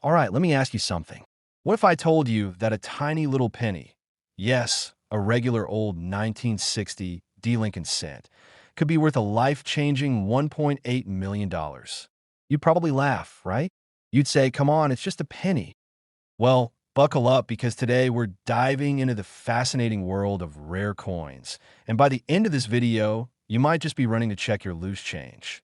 All right, let me ask you something. What if I told you that a tiny little penny, yes, a regular old 1960 D. Lincoln cent, could be worth a life-changing $1.8 million? You'd probably laugh, right? You'd say, come on, it's just a penny. Well, buckle up because today we're diving into the fascinating world of rare coins. And by the end of this video, you might just be running to check your loose change.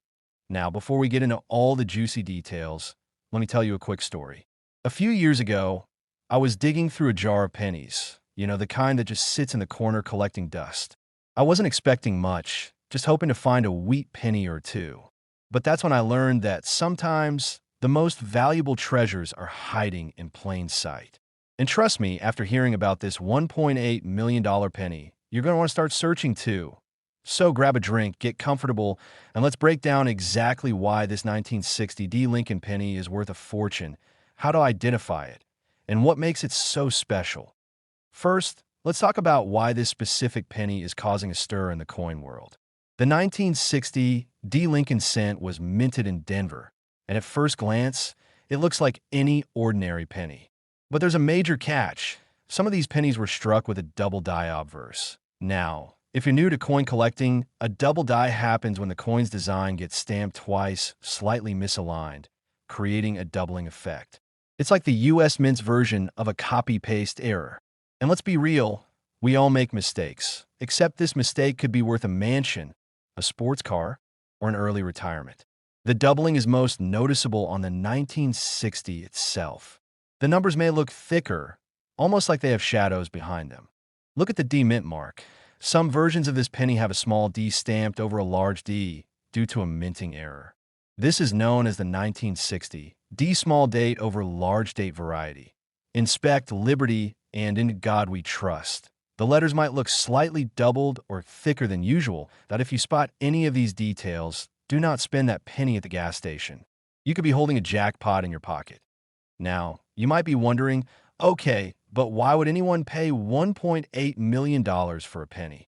Now, before we get into all the juicy details, let me tell you a quick story. A few years ago, I was digging through a jar of pennies, the kind that just sits in the corner collecting dust. I wasn't expecting much, just hoping to find a wheat penny or two. But that's when I learned that sometimes the most valuable treasures are hiding in plain sight. And trust me, after hearing about this $1.8 million penny, you're going to want to start searching too. So grab a drink, get comfortable, and let's break down exactly why this 1960 D. Lincoln penny is worth a fortune, how to identify it, and what makes it so special. First, let's talk about why this specific penny is causing a stir in the coin world. The 1960 D. Lincoln cent was minted in Denver, and at first glance, it looks like any ordinary penny. But there's a major catch. Some of these pennies were struck with a double die obverse. Now, if you're new to coin collecting, a double die happens when the coin's design gets stamped twice, slightly misaligned, creating a doubling effect. It's like the US Mint's version of a copy-paste error. And let's be real, we all make mistakes, except this mistake could be worth a mansion, a sports car, or an early retirement. The doubling is most noticeable on the 1960 itself. The numbers may look thicker, almost like they have shadows behind them. Look at the D mint mark. Some versions of this penny have a small D stamped over a large D due to a minting error. This is known as the 1960 D small date over large date variety. Inspect Liberty and In God We Trust. The letters might look slightly doubled or thicker than usual, that if you spot any of these details, do not spend that penny at the gas station. You could be holding a jackpot in your pocket. Now, you might be wondering, okay, but why would anyone pay $1.8 million for a penny?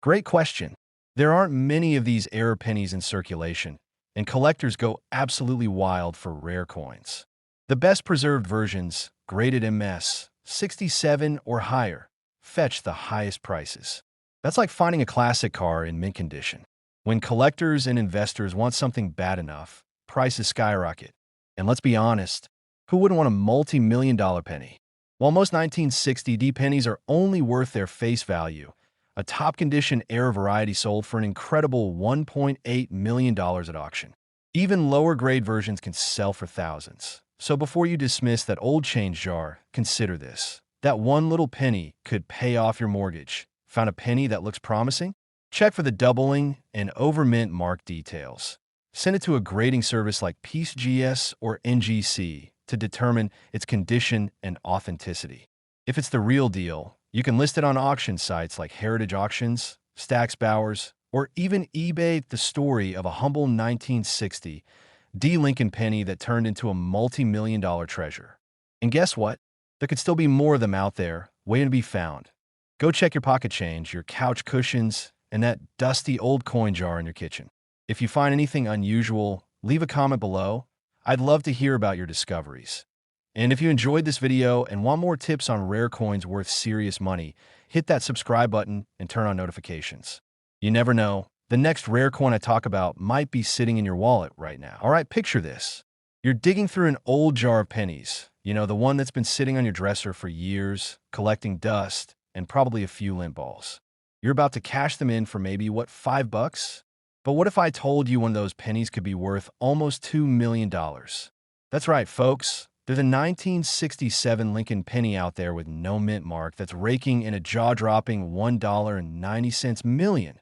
Great question. There aren't many of these error pennies in circulation, and collectors go absolutely wild for rare coins. The best preserved versions, graded MS, 67 or higher, fetch the highest prices. That's like finding a classic car in mint condition. When collectors and investors want something bad enough, prices skyrocket. And let's be honest, who wouldn't want a multi-million-dollar penny? While most 1960 D pennies are only worth their face value, a top-condition error variety sold for an incredible $1.8 million at auction. Even lower-grade versions can sell for thousands. So before you dismiss that old change jar, consider this. That one little penny could pay off your mortgage. Found a penny that looks promising? Check for the doubling and overmint mark details. Send it to a grading service like PeaceGS or NGC to determine its condition and authenticity. If it's the real deal, you can list it on auction sites like Heritage Auctions, Stax Bowers, or even eBay. The story of a humble 1960 D. Lincoln penny that turned into a multi-million-dollar treasure. And guess what? There could still be more of them out there, waiting to be found. Go check your pocket change, your couch cushions, and that dusty old coin jar in your kitchen. If you find anything unusual, leave a comment below. I'd love to hear about your discoveries. And if you enjoyed this video and want more tips on rare coins worth serious money, hit that subscribe button and turn on notifications. You never know, the next rare coin I talk about might be sitting in your wallet right now. All right, picture this. You're digging through an old jar of pennies, the one that's been sitting on your dresser for years, collecting dust, and probably a few lint balls. You're about to cash them in for maybe, $5? But what if I told you one of those pennies could be worth almost $2 million? That's right, folks. There's a 1967 Lincoln penny out there with no mint mark that's raking in a jaw-dropping $1.90 million.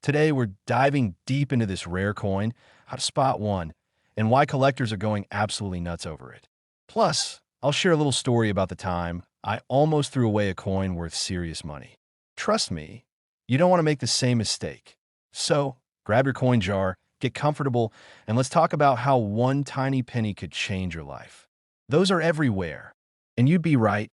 Today, we're diving deep into this rare coin, how to spot one, and why collectors are going absolutely nuts over it. Plus, I'll share a little story about the time I almost threw away a coin worth serious money. Trust me, you don't want to make the same mistake. So, grab your coin jar, get comfortable, and let's talk about how one tiny penny could change your life. Those are everywhere. And you'd be right,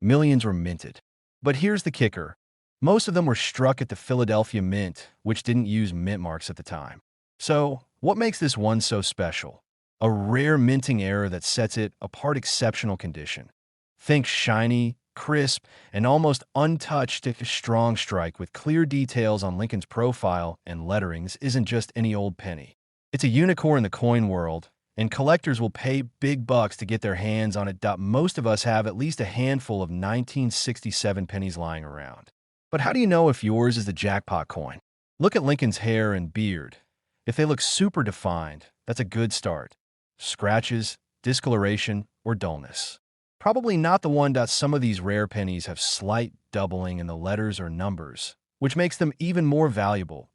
millions were minted. But here's the kicker. Most of them were struck at the Philadelphia Mint, which didn't use mint marks at the time. So, what makes this one so special? a rare minting error that sets it apart exceptional condition. Think shiny, crisp, and almost untouched if a strong strike with clear details on Lincoln's profile and letterings isn't just any old penny. It's a unicorn in the coin world, and collectors will pay big bucks to get their hands on it. Most of us have at least a handful of 1967 pennies lying around. But how do you know if yours is the jackpot coin? Look at Lincoln's hair and beard. If they look super defined, that's a good start. Scratches, discoloration, or dullness. Probably not the one. Some of these rare pennies have slight doubling in the letters or numbers, which makes them even more valuable.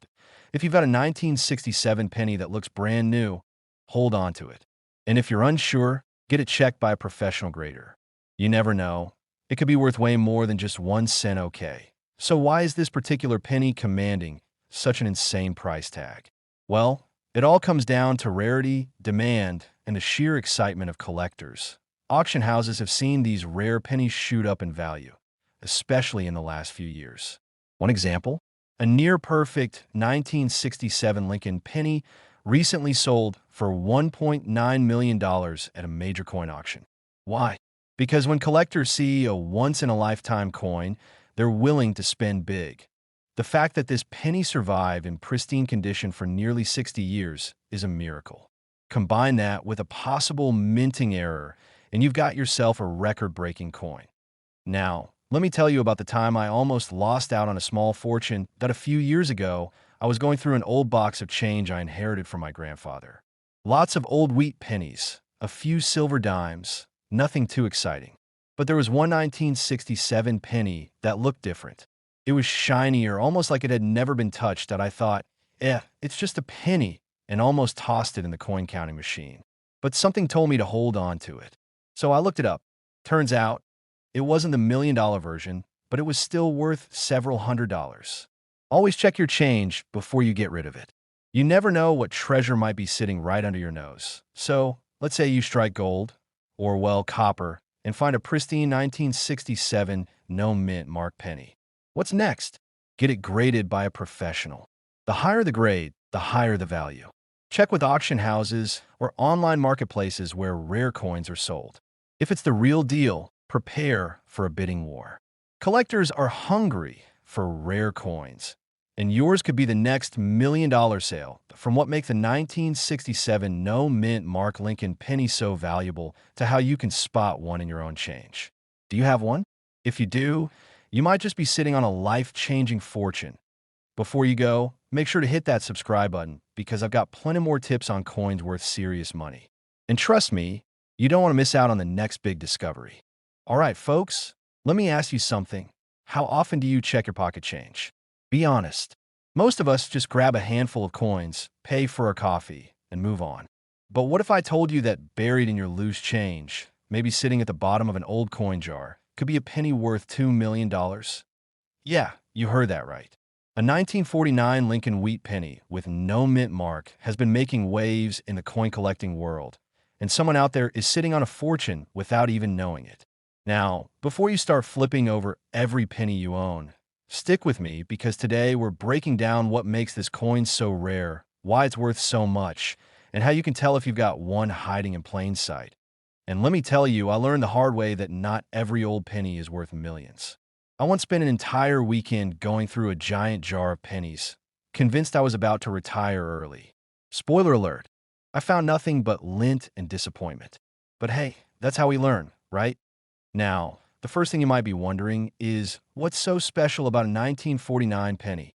If you've got a 1967 penny that looks brand new, hold on to it. And if you're unsure, get it checked by a professional grader. You never know. It could be worth way more than just 1 cent. Okay. So why is this particular penny commanding such an insane price tag? Well, it all comes down to rarity, demand, and the sheer excitement of collectors. Auction houses have seen these rare pennies shoot up in value, especially in the last few years. One example, a near-perfect 1967 Lincoln penny recently sold for $1.9 million at a major coin auction. Why? Because when collectors see a once-in-a-lifetime coin, they're willing to spend big. The fact that this penny survived in pristine condition for nearly 60 years is a miracle. Combine that with a possible minting error, and you've got yourself a record-breaking coin. Now, let me tell you about the time I almost lost out on a small fortune that a few years ago I was going through an old box of change I inherited from my grandfather. Lots of old wheat pennies, a few silver dimes, nothing too exciting. But there was one 1967 penny that looked different. It was shinier, almost like it had never been touched, that I thought, it's just a penny, and almost tossed it in the coin counting machine. But something told me to hold on to it. So I looked it up. Turns out, it wasn't the $1 million version, but it was still worth several $100s. Always check your change before you get rid of it. You never know what treasure might be sitting right under your nose. So, let's say you strike gold, or well, copper, and find a pristine 1967 no mint mark penny. What's next? Get it graded by a professional. The higher the grade, the higher the value. Check with auction houses or online marketplaces where rare coins are sold. If it's the real deal, prepare for a bidding war. Collectors are hungry for rare coins, and yours could be the next $1 million sale. From what makes the 1967 no mint mark Lincoln penny so valuable to how you can spot one in your own change. Do you have one? If you do, you might just be sitting on a life-changing fortune. Before you go, make sure to hit that subscribe button because I've got plenty more tips on coins worth serious money. And trust me, you don't want to miss out on the next big discovery. All right, folks, let me ask you something. How often do you check your pocket change? Be honest. Most of us just grab a handful of coins, pay for a coffee, and move on. But what if I told you that buried in your loose change, maybe sitting at the bottom of an old coin jar, could be a penny worth $2 million? Yeah, you heard that right. A 1949 Lincoln wheat penny with no mint mark has been making waves in the coin collecting world, and someone out there is sitting on a fortune without even knowing it. Now, before you start flipping over every penny you own, stick with me because today we're breaking down what makes this coin so rare, why it's worth so much, and how you can tell if you've got one hiding in plain sight. And let me tell you, I learned the hard way that not every old penny is worth millions. I once spent an entire weekend going through a giant jar of pennies, convinced I was about to retire early. Spoiler alert, I found nothing but lint and disappointment. But hey, that's how we learn, right? Now, the first thing you might be wondering is, what's so special about a 1949 penny?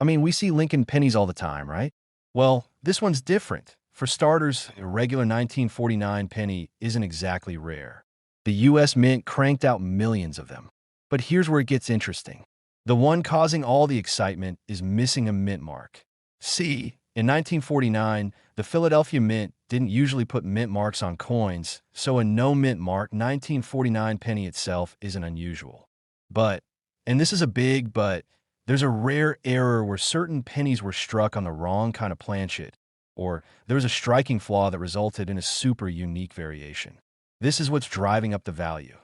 I mean, we see Lincoln pennies all the time, right? Well, this one's different. For starters, a regular 1949 penny isn't exactly rare. The U.S. Mint cranked out millions of them. But here's where it gets interesting. The one causing all the excitement is missing a mint mark. See, in 1949, the Philadelphia Mint didn't usually put mint marks on coins, so a no mint mark 1949 penny itself isn't unusual. But, and this is a big but, there's a rare error where certain pennies were struck on the wrong kind of planchet, or there was a striking flaw that resulted in a super unique variation. This is what's driving up the value.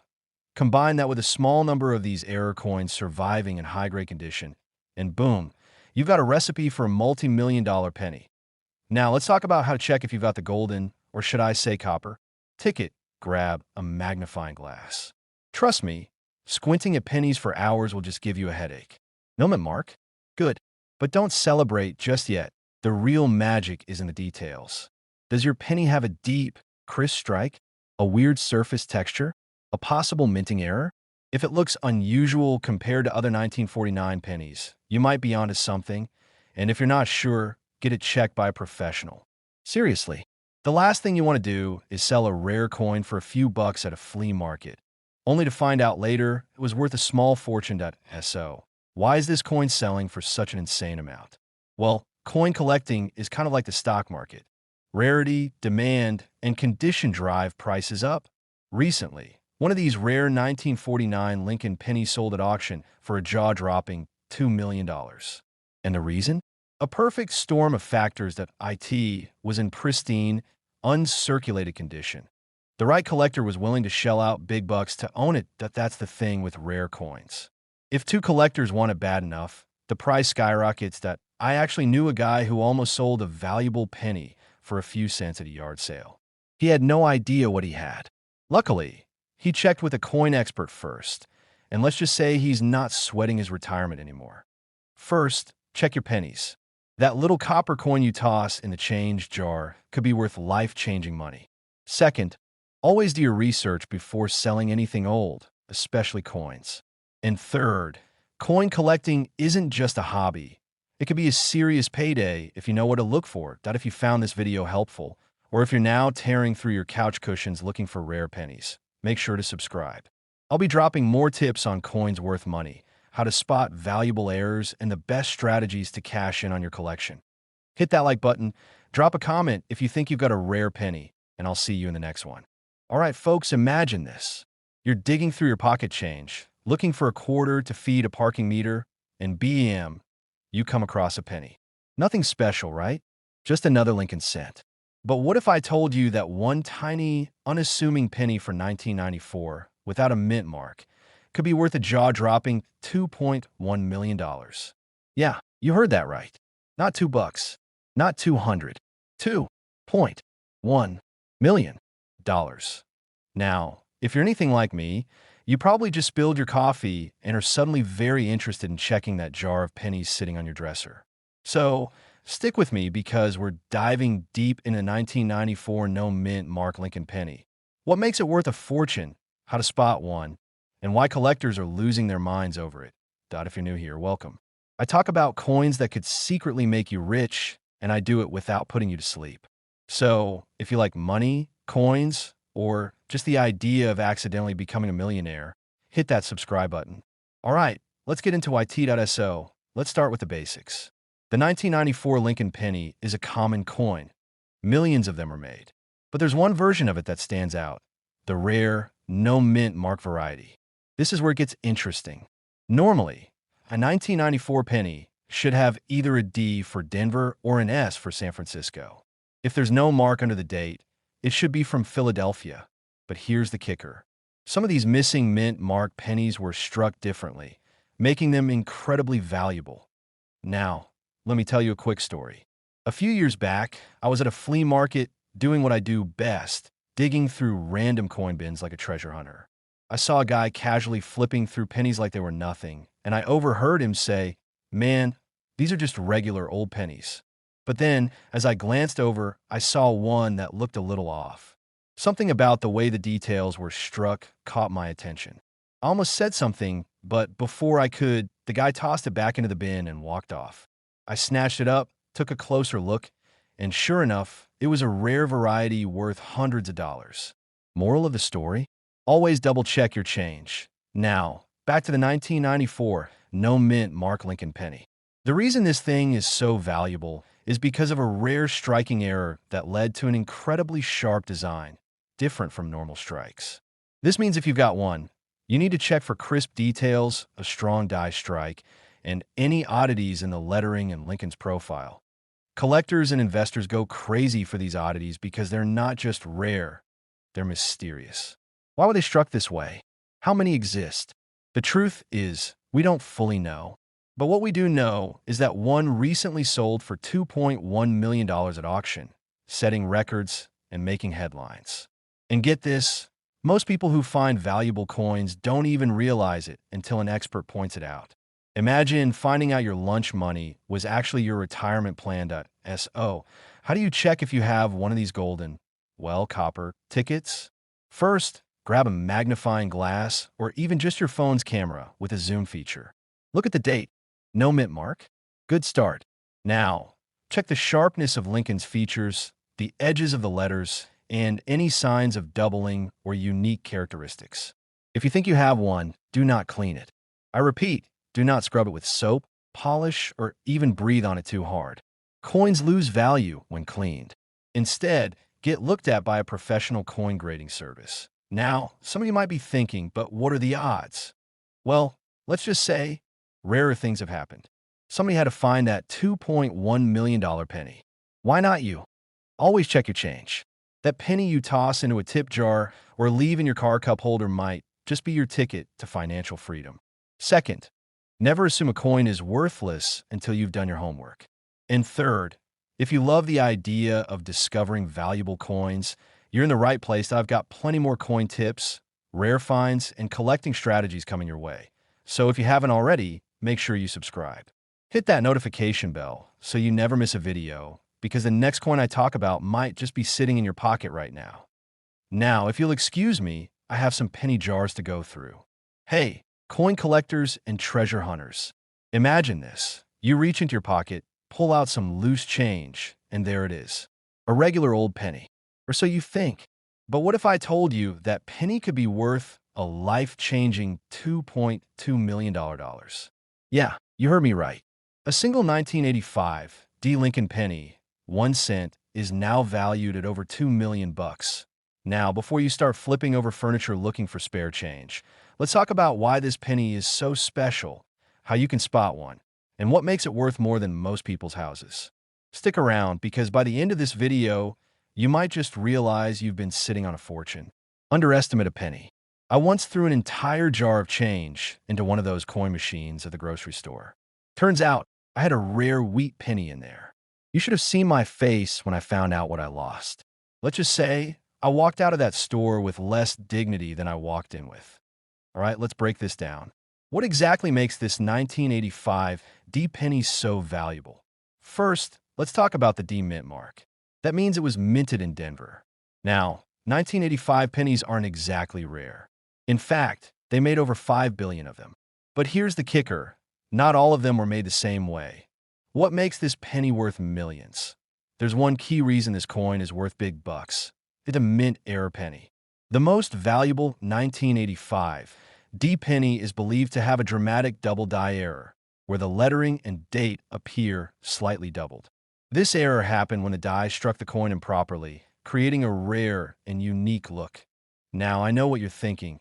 Combine that with a small number of these error coins surviving in high-grade condition, and boom, you've got a recipe for a multi-million-dollar penny. Now, let's talk about how to check if you've got the golden or should I say copper? Ticket, grab a magnifying glass. Trust me, squinting at pennies for hours will just give you a headache. No mint mark? Good. But don't celebrate just yet. The real magic is in the details. Does your penny have a deep, crisp strike? A weird surface texture? A possible minting error? If it looks unusual compared to other 1949 pennies, you might be onto something, and if you're not sure, get it checked by a professional. Seriously, the last thing you want to do is sell a rare coin for a few bucks at a flea market, only to find out later it was worth a small fortune. So, why is this coin selling for such an insane amount? Well, coin collecting is kind of like the stock market. Rarity, demand, and condition drive prices up. Recently, one of these rare 1949 Lincoln pennies sold at auction for a jaw-dropping $2 million. And the reason? A perfect storm of factors that it was in pristine, uncirculated condition. The right collector was willing to shell out big bucks to own it. That's the thing with rare coins. If two collectors want it bad enough, the price skyrockets. That I actually knew a guy who almost sold a valuable penny for a few cents at a yard sale. He had no idea what he had. Luckily, he checked with a coin expert first, and let's just say he's not sweating his retirement anymore. First, check your pennies. That little copper coin you toss in the change jar could be worth life-changing money. Second, always do your research before selling anything old, especially coins. And third, coin collecting isn't just a hobby. It could be a serious payday if you know what to look for. That if you found this video helpful, or if you're now tearing through your couch cushions looking for rare pennies, make sure to subscribe. I'll be dropping more tips on coins worth money, how to spot valuable errors, and the best strategies to cash in on your collection. Hit that like button, drop a comment if you think you've got a rare penny, and I'll see you in the next one. All right, folks, imagine this. You're digging through your pocket change, looking for a quarter to feed a parking meter, and bam, you come across a penny. Nothing special, right? Just another Lincoln cent. But what if I told you that one tiny, unassuming penny for 1994, without a mint mark, could be worth a jaw-dropping $2.1 million? Yeah, you heard that right. Not $2, not 200, $2.1 million. Now, if you're anything like me, you probably just spilled your coffee and are suddenly very interested in checking that jar of pennies sitting on your dresser. So, stick with me because we're diving deep into 1994 no mint mark Lincoln penny. What makes it worth a fortune, how to spot one, and why collectors are losing their minds over it. If you're new here, welcome. I talk about coins that could secretly make you rich, and I do it without putting you to sleep. So, if you like money, coins, or just the idea of accidentally becoming a millionaire, hit that subscribe button. All right, let's get into it.so. Let's start with the basics. The 1994 Lincoln penny is a common coin. Millions of them are made. But there's one version of it that stands out, the rare, no mint mark variety. This is where it gets interesting. Normally, a 1994 penny should have either a D for Denver or an S for San Francisco. If there's no mark under the date, it should be from Philadelphia. But here's the kicker. Some of these missing mint mark pennies were struck differently, making them incredibly valuable. Now, let me tell you a quick story. A few years back, I was at a flea market doing what I do best, digging through random coin bins like a treasure hunter. I saw a guy casually flipping through pennies like they were nothing, and I overheard him say, "Man, these are just regular old pennies." But then, as I glanced over, I saw one that looked a little off. Something about the way the details were struck caught my attention. I almost said something, but before I could, the guy tossed it back into the bin and walked off. I snatched it up, took a closer look, and sure enough, it was a rare variety worth hundreds of dollars. Moral of the story? Always double-check your change. Now, back to the 1994 no mint mark Lincoln penny. The reason this thing is so valuable is because of a rare striking error that led to an incredibly sharp design, different from normal strikes. This means if you've got one, you need to check for crisp details, a strong die strike, and any oddities in the lettering and Lincoln's profile. Collectors and investors go crazy for these oddities because they're not just rare, they're mysterious. Why were they struck this way? How many exist? The truth is, we don't fully know. But what we do know is that one recently sold for $2.1 million at auction, setting records and making headlines. And get this, most people who find valuable coins don't even realize it until an expert points it out. Imagine finding out your lunch money was actually your retirement plan.so. How do you check if you have one of these golden, well, copper tickets? First, grab a magnifying glass or even just your phone's camera with a zoom feature. Look at the date. No mint mark? Good start. Now, check the sharpness of Lincoln's features, the edges of the letters, and any signs of doubling or unique characteristics. If you think you have one, do not clean it. I repeat, do not scrub it with soap, polish, or even breathe on it too hard. Coins lose value when cleaned. Instead, get looked at by a professional coin grading service. Now, some of you might be thinking, but what are the odds? Well, let's just say rarer things have happened. Somebody had to find that $2.1 million penny. Why not you? Always check your change. That penny you toss into a tip jar or leave in your car cup holder might just be your ticket to financial freedom. Second, never assume a coin is worthless until you've done your homework. And third, if you love the idea of discovering valuable coins, you're in the right place. I've got plenty more coin tips, rare finds, and collecting strategies coming your way. So if you haven't already, make sure you subscribe. Hit that notification bell so you never miss a video, because the next coin I talk about might just be sitting in your pocket right now. Now, if you'll excuse me, I have some penny jars to go through. Hey, coin collectors and treasure hunters. Imagine this. You reach into your pocket, pull out some loose change, and there it is. A regular old penny. Or so you think. But what if I told you that penny could be worth a life-changing $2.2 million? Yeah, you heard me right. A single 1985 D. Lincoln penny, 1 cent, is now valued at over $2 million. Now, before you start flipping over furniture looking for spare change, let's talk about why this penny is so special, how you can spot one, and what makes it worth more than most people's houses. Stick around, because by the end of this video, you might just realize you've been sitting on a fortune. Underestimate a penny. I once threw an entire jar of change into one of those coin machines at the grocery store. Turns out, I had a rare wheat penny in there. You should have seen my face when I found out what I lost. Let's just say I walked out of that store with less dignity than I walked in with. All right, let's break this down. What exactly makes this 1985 D penny so valuable? First, let's talk about the D mint mark. That means it was minted in Denver. Now, 1985 pennies aren't exactly rare. In fact, they made over 5 billion of them. But here's the kicker. Not all of them were made the same way. What makes this penny worth millions? There's one key reason this coin is worth big bucks. It's a mint error penny. The most valuable 1985 D penny is believed to have a dramatic double die error, where the lettering and date appear slightly doubled. This error happened when the die struck the coin improperly, creating a rare and unique look. Now, I know what you're thinking.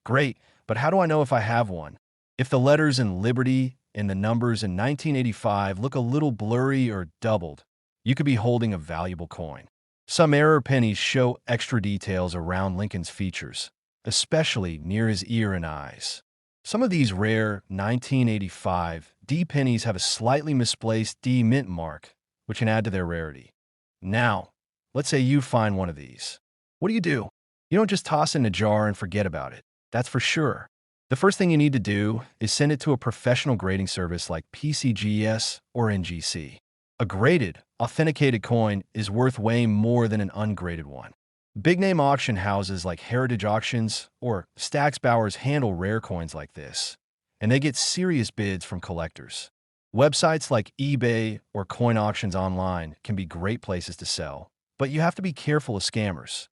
Great, but how do I know if I have one? If the letters in Liberty and the numbers in 1985 look a little blurry or doubled, you could be holding a valuable coin. Some error pennies show extra details around Lincoln's features, especially near his ear and eyes. Some of these rare 1985 D pennies have a slightly misplaced D mint mark, which can add to their rarity. Now, let's say you find one of these. What do? You don't just toss it in a jar and forget about it. That's for sure. The first thing you need to do is send it to a professional grading service like PCGS or NGC. A graded, authenticated coin is worth way more than an ungraded one. Big-name auction houses like Heritage Auctions or Stack's Bowers handle rare coins like this, and they get serious bids from collectors. Websites like eBay or coin auctions online can be great places to sell, but you have to be careful of scammers.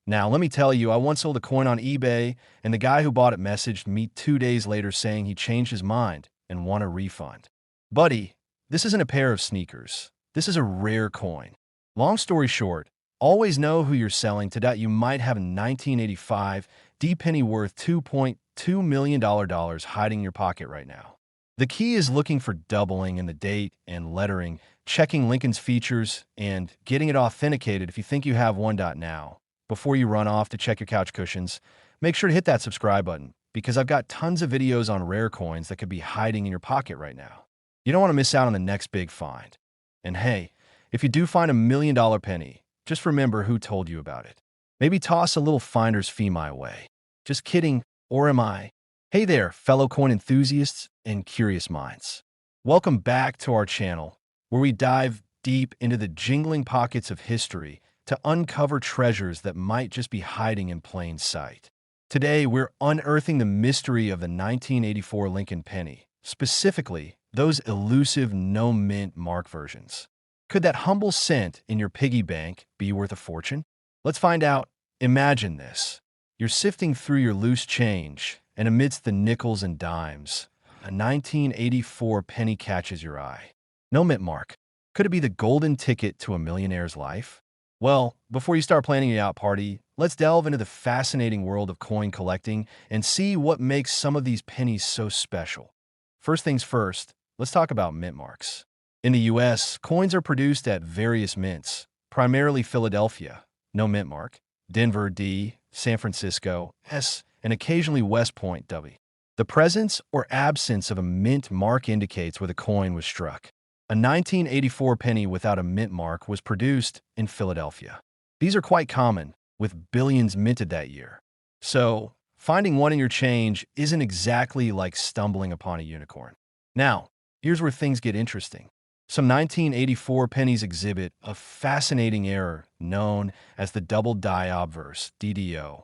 Now, let me tell you, I once sold a coin on eBay, and the guy who bought it messaged me 2 days later saying he changed his mind and won a refund. Buddy, this isn't a pair of sneakers. This is a rare coin. Long story short, always know who you're selling to that you might have a 1985 D penny worth $2.2 million hiding in your pocket right now. The key is looking for doubling in the date and lettering, checking Lincoln's features, and getting it authenticated if you think you have one. Now, before you run off to check your couch cushions, make sure to hit that subscribe button, because I've got tons of videos on rare coins that could be hiding in your pocket right now. You don't want to miss out on the next big find. And hey, if you do find $1 million penny, just remember who told you about it. Maybe toss a little finder's fee my way. Just kidding, or am I? Hey there, fellow coin enthusiasts and curious minds. Welcome back to our channel, where we dive deep into the jingling pockets of history to uncover treasures that might just be hiding in plain sight. Today, we're unearthing the mystery of the 1984 Lincoln penny, specifically those elusive no-mint mark versions. Could that humble cent in your piggy bank be worth a fortune? Let's find out. Imagine this. You're sifting through your loose change, and amidst the nickels and dimes, a 1984 penny catches your eye. No mint mark. Could it be the golden ticket to a millionaire's life? Well, before you start planning your out party, let's delve into the fascinating world of coin collecting and see what makes some of these pennies so special. First things first, let's talk about mint marks. In the US, coins are produced at various mints, primarily Philadelphia, no mint mark, Denver, D, San Francisco, S, and occasionally West Point, W. The presence or absence of a mint mark indicates where the coin was struck. A 1984 penny without a mint mark was produced in Philadelphia. These are quite common, with billions minted that year. So, finding one in your change isn't exactly like stumbling upon a unicorn. Now, here's where things get interesting. Some 1984 pennies exhibit a fascinating error known as the double die obverse, DDO.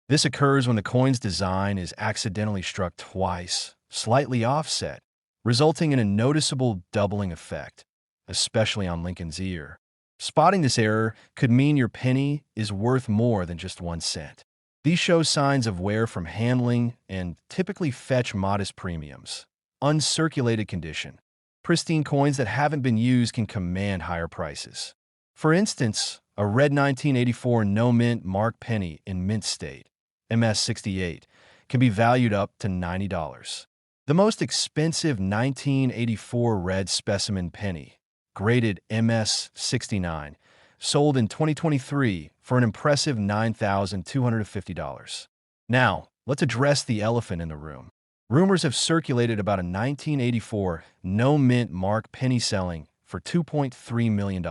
This occurs when the coin's design is accidentally struck twice, slightly offset, resulting in a noticeable doubling effect, especially on Lincoln's ear. Spotting this error could mean your penny is worth more than just 1 cent. These show signs of wear from handling and typically fetch modest premiums. Uncirculated condition. Pristine coins that haven't been used can command higher prices. For instance, a red 1984 no-mint mark penny in mint state, MS68, can be valued up to $90. The most expensive 1984 red specimen penny, graded MS69, sold in 2023 for an impressive $9,250. Now, let's address the elephant in the room. Rumors have circulated about a 1984 no-mint mark penny selling for $2.3 million.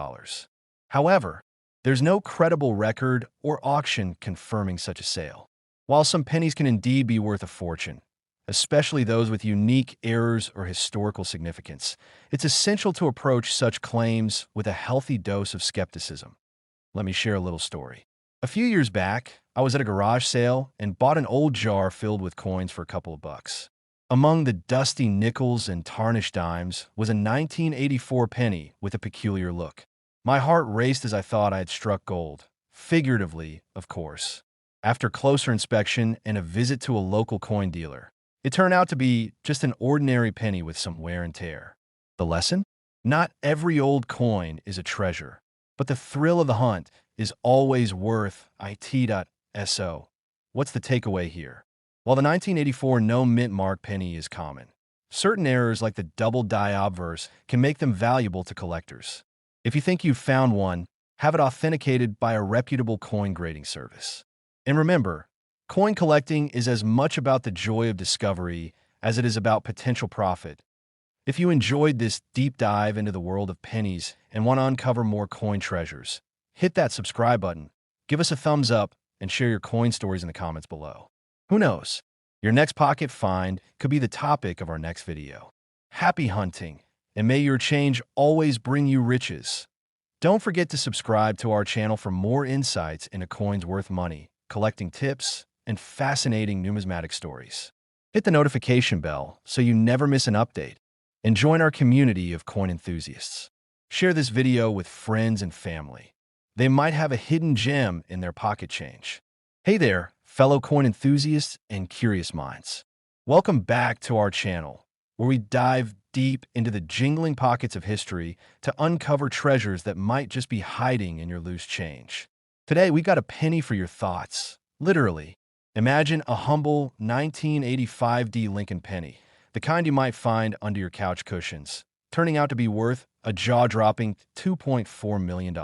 However, there's no credible record or auction confirming such a sale. While some pennies can indeed be worth a fortune, especially those with unique errors or historical significance, it's essential to approach such claims with a healthy dose of skepticism. Let me share a little story. A few years back, I was at a garage sale and bought an old jar filled with coins for a couple of bucks. Among the dusty nickels and tarnished dimes was a 1984 penny with a peculiar look. My heart raced as I thought I had struck gold, figuratively, of course. After closer inspection and a visit to a local coin dealer, it turned out to be just an ordinary penny with some wear and tear. The lesson? Not every old coin is a treasure, but the thrill of the hunt is always worth it.so. What's the takeaway here? While the 1984 no-mint mark penny is common, certain errors like the double die obverse can make them valuable to collectors. If you think you've found one, have it authenticated by a reputable coin grading service. And remember, coin collecting is as much about the joy of discovery as it is about potential profit. If you enjoyed this deep dive into the world of pennies and want to uncover more coin treasures, hit that subscribe button, give us a thumbs up, and share your coin stories in the comments below. Who knows? Your next pocket find could be the topic of our next video. Happy hunting, and may your change always bring you riches. Don't forget to subscribe to our channel for more insights into coins worth money, collecting tips, and fascinating numismatic stories. Hit the notification bell so you never miss an update, and join our community of coin enthusiasts. Share this video with friends and family. They might have a hidden gem in their pocket change. Hey there, fellow coin enthusiasts and curious minds. Welcome back to our channel, where we dive deep into the jingling pockets of history to uncover treasures that might just be hiding in your loose change. Today, we got a penny for your thoughts, literally. Imagine a humble 1985 D Lincoln penny, the kind you might find under your couch cushions, turning out to be worth a jaw-dropping $2.4 million.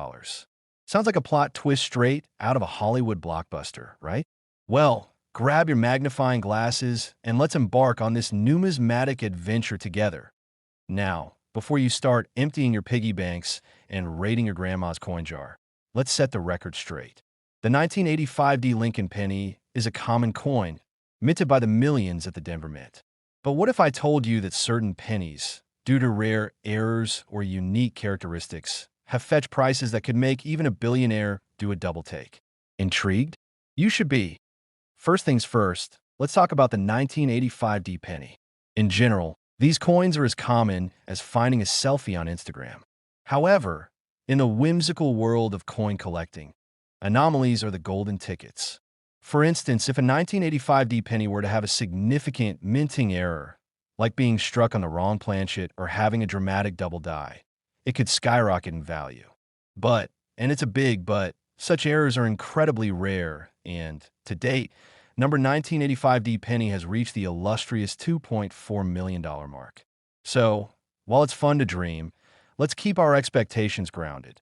Sounds like a plot twist straight out of a Hollywood blockbuster, right? Well, grab your magnifying glasses and let's embark on this numismatic adventure together. Now, before you start emptying your piggy banks and raiding your grandma's coin jar, let's set the record straight. The 1985 D Lincoln penny is a common coin, minted by the millions at the Denver Mint. But what if I told you that certain pennies, due to rare errors or unique characteristics, have fetched prices that could make even a billionaire do a double take? Intrigued? You should be. First things first, let's talk about the 1985 D penny. In general, these coins are as common as finding a selfie on Instagram. However, in the whimsical world of coin collecting, anomalies are the golden tickets. For instance, if a 1985 D penny were to have a significant minting error, like being struck on the wrong planchet or having a dramatic double die, it could skyrocket in value. But, and it's a big but, such errors are incredibly rare, and, to date, number 1985 D penny has reached the illustrious $2.4 million mark. So, while it's fun to dream, let's keep our expectations grounded.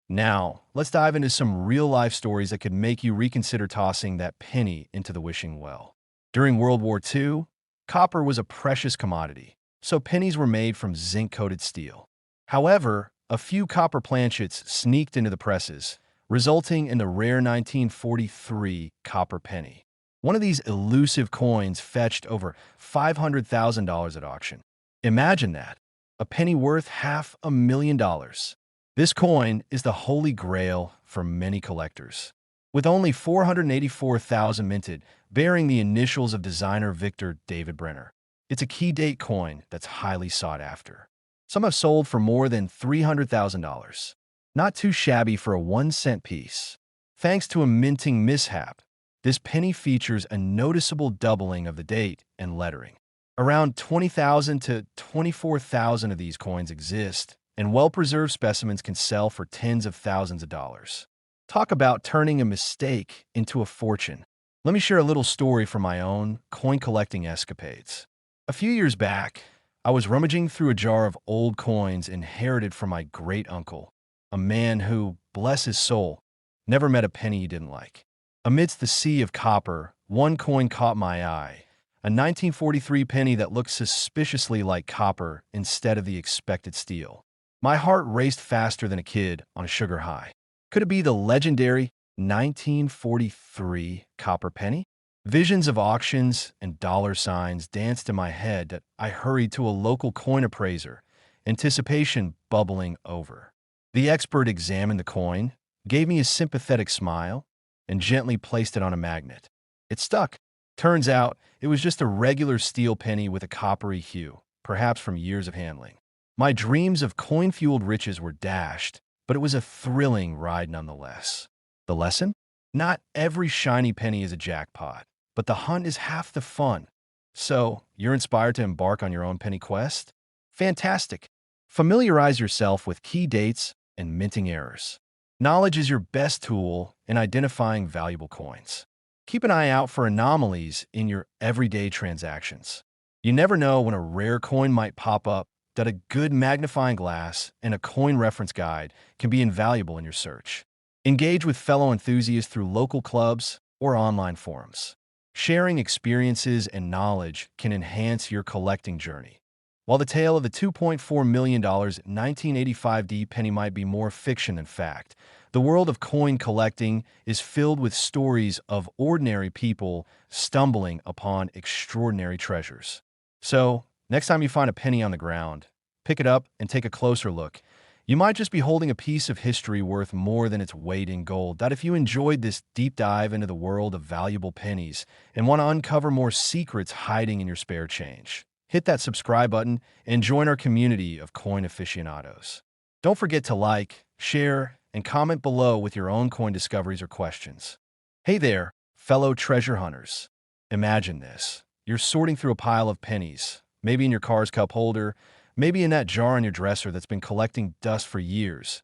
Now, let's dive into some real-life stories that could make you reconsider tossing that penny into the wishing well. During World War II, copper was a precious commodity, so pennies were made from zinc-coated steel. However, a few copper planchets sneaked into the presses, resulting in the rare 1943 copper penny. One of these elusive coins fetched over $500,000 at auction. Imagine that, a penny worth $500,000. This coin is the holy grail for many collectors. With only 484,000 minted, bearing the initials of designer Victor David Brenner, it's a key date coin that's highly sought after. Some have sold for more than $300,000. Not too shabby for a 1-cent piece. Thanks to a minting mishap, this penny features a noticeable doubling of the date and lettering. Around 20,000 to 24,000 of these coins exist, and well-preserved specimens can sell for tens of thousands of dollars. Talk about turning a mistake into a fortune. Let me share a little story from my own coin-collecting escapades. A few years back, I was rummaging through a jar of old coins inherited from my great-uncle, a man who, bless his soul, never met a penny he didn't like. Amidst the sea of copper, one coin caught my eye, a 1943 penny that looked suspiciously like copper instead of the expected steel. My heart raced faster than a kid on a sugar high. Could it be the legendary 1943 copper penny? Visions of auctions and dollar signs danced in my head that I hurried to a local coin appraiser, anticipation bubbling over. The expert examined the coin, gave me a sympathetic smile, and gently placed it on a magnet. It stuck. Turns out, it was just a regular steel penny with a coppery hue, perhaps from years of handling. My dreams of coin-fueled riches were dashed, but it was a thrilling ride nonetheless. The lesson? Not every shiny penny is a jackpot, but the hunt is half the fun. So, you're inspired to embark on your own penny quest? Fantastic! Familiarize yourself with key dates and minting errors. Knowledge is your best tool in identifying valuable coins. Keep an eye out for anomalies in your everyday transactions. You never know when a rare coin might pop up that a good magnifying glass and a coin reference guide can be invaluable in your search. Engage with fellow enthusiasts through local clubs or online forums. Sharing experiences and knowledge can enhance your collecting journey. While the tale of the $2.4 million 1985 D penny might be more fiction than fact, the world of coin collecting is filled with stories of ordinary people stumbling upon extraordinary treasures. So, next time you find a penny on the ground, pick it up and take a closer look. You might just be holding a piece of history worth more than its weight in gold. If you enjoyed this deep dive into the world of valuable pennies and want to uncover more secrets hiding in your spare change, hit that subscribe button and join our community of coin aficionados. Don't forget to like, share, and comment below with your own coin discoveries or questions. Hey there, fellow treasure hunters. Imagine this. You're sorting through a pile of pennies, maybe in your car's cup holder, maybe in that jar on your dresser that's been collecting dust for years.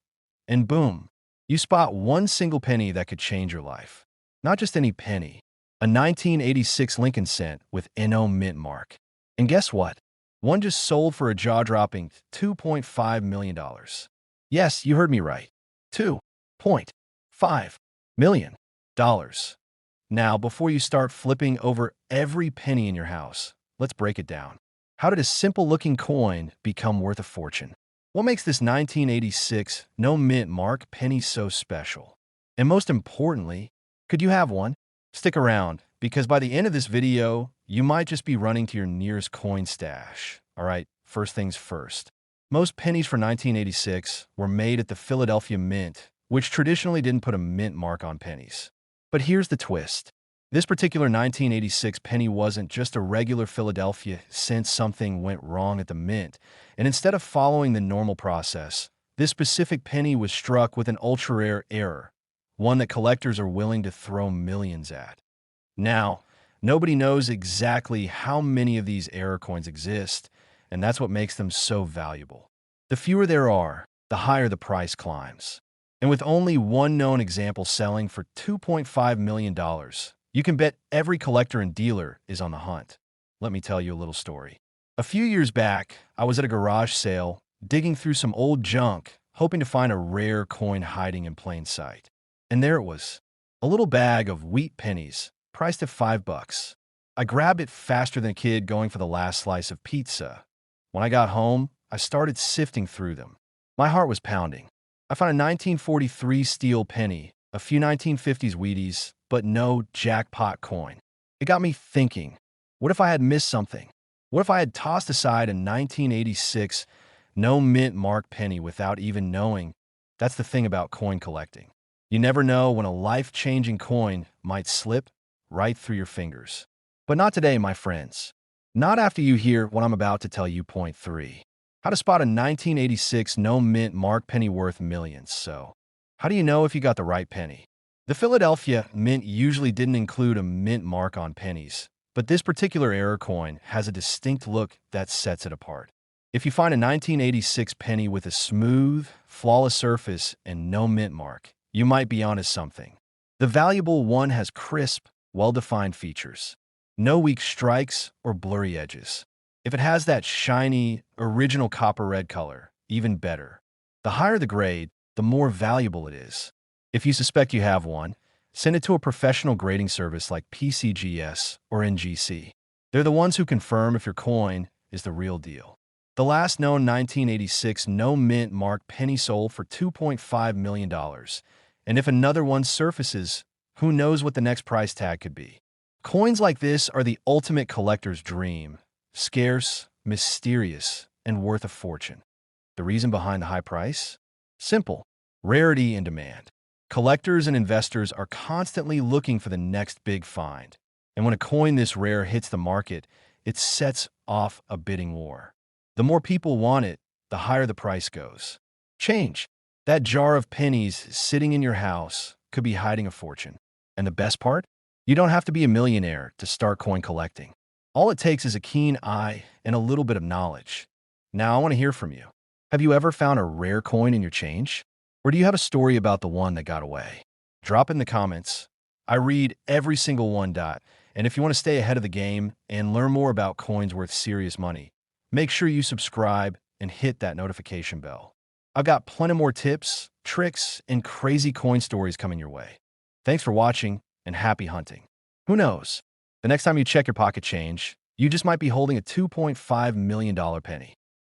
And boom, you spot one single penny that could change your life. Not just any penny, a 1986 Lincoln cent with NO mint mark. And guess what? One just sold for a jaw-dropping $2.5 million. Yes, you heard me right. $2.5 million. Now, before you start flipping over every penny in your house, let's break it down. How did a simple-looking coin become worth a fortune? What makes this 1986 no mint mark penny so special? And most importantly, could you have one? Stick around, because by the end of this video, you might just be running to your nearest coin stash. All right, first things first. Most pennies for 1986 were made at the Philadelphia Mint, which traditionally didn't put a mint mark on pennies. But here's the twist. This particular 1986 penny wasn't just a regular Philadelphia since something went wrong at the mint, and instead of following the normal process, this specific penny was struck with an ultra-rare error, one that collectors are willing to throw millions at. Now, nobody knows exactly how many of these error coins exist, and that's what makes them so valuable. The fewer there are, the higher the price climbs. And with only one known example selling for $2.5 million, you can bet every collector and dealer is on the hunt. Let me tell you a little story. A few years back, I was at a garage sale, digging through some old junk, hoping to find a rare coin hiding in plain sight. And there it was, a little bag of wheat pennies, priced at $5. I grabbed it faster than a kid going for the last slice of pizza. When I got home, I started sifting through them. My heart was pounding. I found a 1943 steel penny, a few 1950s Wheaties, but no jackpot coin. It got me thinking, what if I had missed something? What if I had tossed aside a 1986 no mint mark penny without even knowing? That's the thing about coin collecting. You never know when a life-changing coin might slip right through your fingers. But not today, my friends. Not after you hear what I'm about to tell you. Point 3. How to spot a 1986 no mint mark penny worth millions. So, how do you know if you got the right penny? The Philadelphia Mint usually didn't include a mint mark on pennies, but this particular error coin has a distinct look that sets it apart. If you find a 1986 penny with a smooth, flawless surface and no mint mark, you might be onto something. The valuable one has crisp, well-defined features. No weak strikes or blurry edges. If it has that shiny, original copper red color, even better. The higher the grade, the more valuable it is. If you suspect you have one, send it to a professional grading service like PCGS or NGC. They're the ones who confirm if your coin is the real deal. The last known 1986 no mint mark penny sold for $2.5 million. And if another one surfaces, who knows what the next price tag could be. Coins like this are the ultimate collector's dream. Scarce, mysterious, and worth a fortune. The reason behind the high price? Simple. Rarity and demand. Collectors and investors are constantly looking for the next big find. And when a coin this rare hits the market, it sets off a bidding war. The more people want it, the higher the price goes. Change. That jar of pennies sitting in your house could be hiding a fortune. And the best part? You don't have to be a millionaire to start coin collecting. All it takes is a keen eye and a little bit of knowledge. Now I want to hear from you. Have you ever found a rare coin in your change? Or do you have a story about the one that got away? Drop in the comments. I read every single one. And if you want to stay ahead of the game and learn more about coins worth serious money, make sure you subscribe and hit that notification bell. I've got plenty more tips, tricks, and crazy coin stories coming your way. Thanks for watching and happy hunting. Who knows? The next time you check your pocket change, you just might be holding a $2.5 million penny.